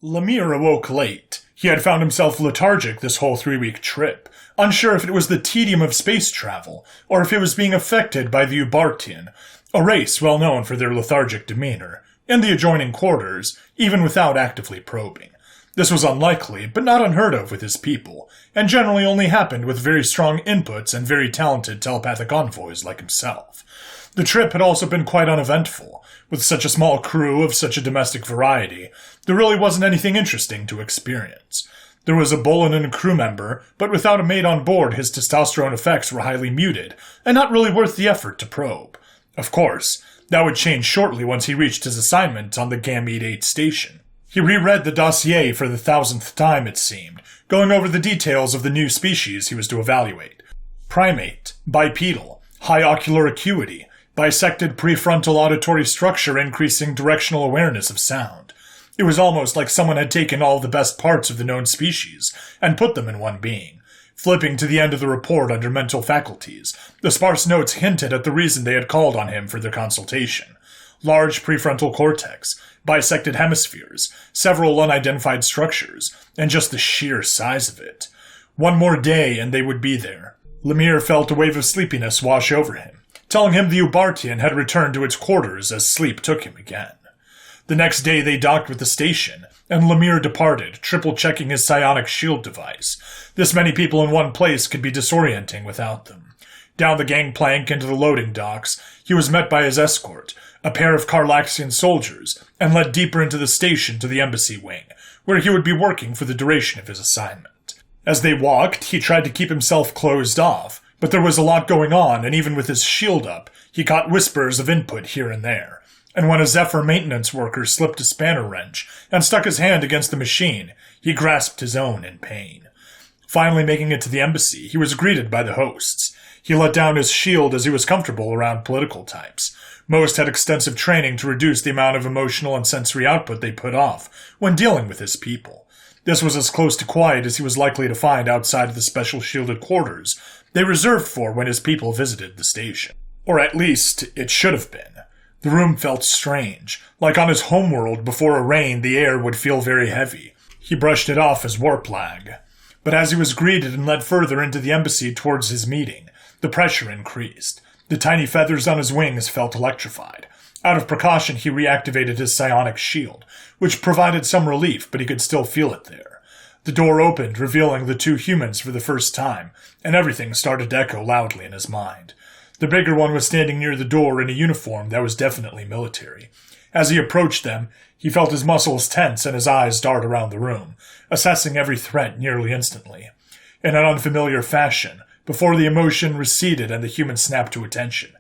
Lemire awoke late. He had found himself lethargic this whole 3-week trip, unsure if it was the tedium of space travel, or if it was being affected by the Ubartian, a race well known for their lethargic demeanor, in the adjoining quarters, even without actively probing. This was unlikely, but not unheard of with his people, and generally only happened with very strong inputs and very talented telepathic envoys like himself. The trip had also been quite uneventful. With such a small crew of such a domestic variety, there really wasn't anything interesting to experience. There was a Bolin and a crew member, but without a mate on board, his testosterone effects were highly muted, and not really worth the effort to probe. Of course, that would change shortly once he reached his assignment on the Gamete 8 station. He reread the dossier for the 1000th time, it seemed, going over the details of the new species he was to evaluate. Primate, bipedal, high ocular acuity, bisected prefrontal auditory structure increasing directional awareness of sound. It was almost like someone had taken all the best parts of the known species and put them in one being. Flipping to the end of the report under mental faculties, the sparse notes hinted at the reason they had called on him for their consultation. Large prefrontal cortex, bisected hemispheres, several unidentified structures, and just the sheer size of it. One more day and they would be there. Lemire felt a wave of sleepiness wash over him, telling him the Ubartian had returned to its quarters as sleep took him again. The next day they docked with the station, and Lemire departed, triple-checking his psionic shield device. This many people in one place could be disorienting without them. Down the gangplank into the loading docks, he was met by his escort, a pair of Karlaxian soldiers, and led deeper into the station to the embassy wing, where he would be working for the duration of his assignment. As they walked, he tried to keep himself closed off, but there was a lot going on, and even with his shield up, he caught whispers of input here and there. And when a Zephyr maintenance worker slipped a spanner wrench and stuck his hand against the machine, he grasped his own in pain. Finally making it to the embassy, he was greeted by the hosts. He let down his shield as he was comfortable around political types. Most had extensive training to reduce the amount of emotional and sensory output they put off when dealing with his people. This was as close to quiet as he was likely to find outside of the special shielded quarters they reserved for when his people visited the station. Or at least, it should have been. The room felt strange, like on his homeworld before a rain the air would feel very heavy. He brushed it off as warp lag. But as he was greeted and led further into the embassy towards his meeting, the pressure increased. The tiny feathers on his wings felt electrified. Out of precaution, he reactivated his psionic shield, which provided some relief, but he could still feel it there. The door opened, revealing the two humans for the first time, and everything started to echo loudly in his mind. The bigger one was standing near the door in a uniform that was definitely military. As he approached them, he felt his muscles tense and his eyes dart around the room, assessing every threat nearly instantly. In an unfamiliar fashion, before the emotion receded and the human snapped to attention.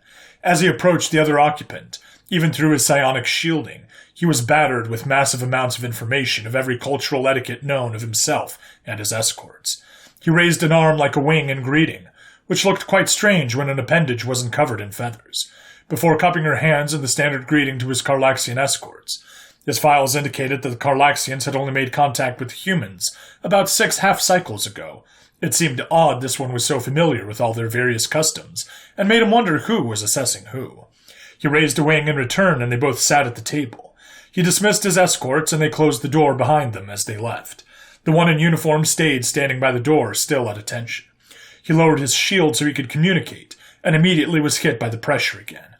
As he approached the other occupant, even through his psionic shielding, he was battered with massive amounts of information of every cultural etiquette known of himself and his escorts. He raised an arm like a wing in greeting, which looked quite strange when an appendage wasn't covered in feathers, before cupping her hands in the standard greeting to his Karlaxian escorts. His files indicated that the Karlaxians had only made contact with humans about 6 half-cycles ago. It seemed odd this one was so familiar with all their various customs, and made him wonder who was assessing who. He raised a wing in return, and they both sat at the table. He dismissed his escorts, and they closed the door behind them as they left. The one in uniform stayed standing by the door, still at attention. He lowered his shield so he could communicate, and immediately was hit by the pressure again.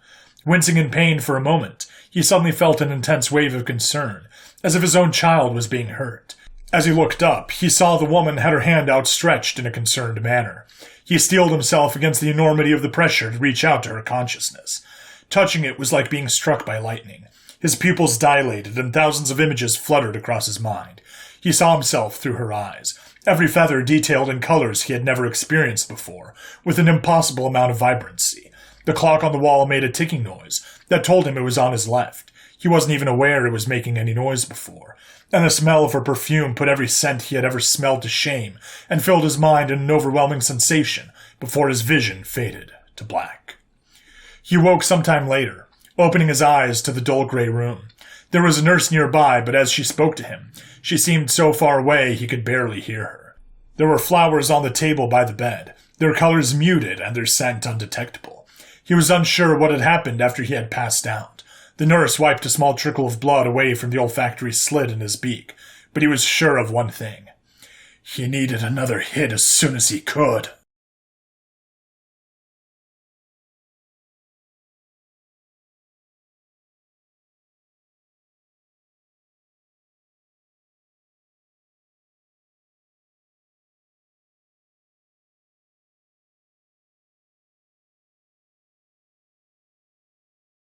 Wincing in pain for a moment, he suddenly felt an intense wave of concern, as if his own child was being hurt. As he looked up, he saw the woman had her hand outstretched in a concerned manner. He steeled himself against the enormity of the pressure to reach out to her consciousness. Touching it was like being struck by lightning. His pupils dilated, and thousands of images fluttered across his mind. He saw himself through her eyes, every feather detailed in colors he had never experienced before, with an impossible amount of vibrancy. The clock on the wall made a ticking noise that told him it was on his left. He wasn't even aware it was making any noise before. And the smell of her perfume put every scent he had ever smelled to shame and filled his mind in an overwhelming sensation before his vision faded to black. He woke sometime later, opening his eyes to the dull gray room. There was a nurse nearby, but as she spoke to him, she seemed so far away he could barely hear her. There were flowers on the table by the bed, their colors muted and their scent undetectable. He was unsure what had happened after he had passed out. The nurse wiped a small trickle of blood away from the olfactory slit in his beak, but he was sure of one thing. He needed another hit as soon as he could.